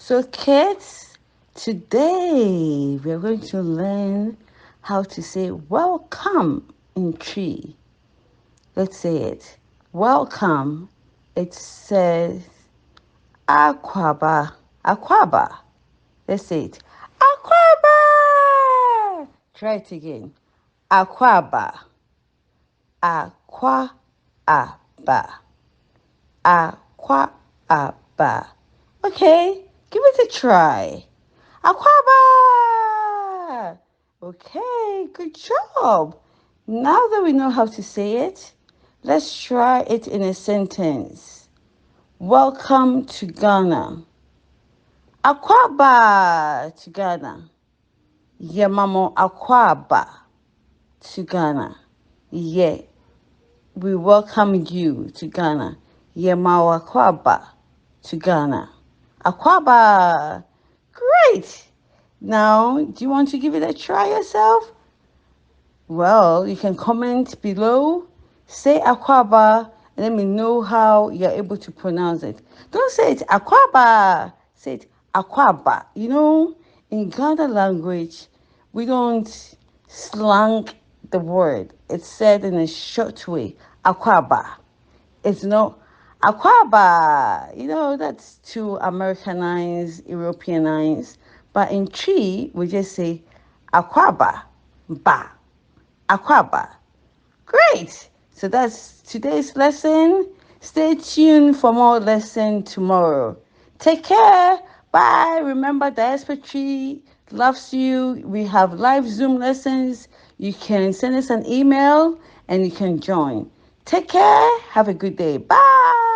So, kids, today we're going to learn how to say welcome in tree. Let's say it. Welcome. It says Aquaba. Aquaba. Let's say it. Aquaba. Try it again. Aquaba. Aquaba. Aquaba. Okay, give it a try. Aquaba. Okay, good job. Now that we know how to say it, let's try it in a sentence. Welcome to Ghana. Aquaba to Ghana. Yemamo Aquaba to Ghana. Yeah, we welcome you to Ghana. Yemamo Aquaba to Ghana. Aquaba. Great. Now, do you want to give it a try yourself? Well, you can comment below, say Aquaba, and let me know how you're able to pronounce it. Don't say it Aquaba, say it Aquaba. In Ghana language, we don't slang the word. It's said in a short way, Aquaba. It's not Aquaba. That's too Americanized, Europeanized. But in tree, we just say Aquaba, ba. Akwaaba. Great. So that's today's lesson. Stay tuned for more lesson tomorrow. Take care. Bye. Remember, Diaspora Tree loves you. We have live Zoom lessons. You can send us an email and you can join. Take care. Have a good day. Bye.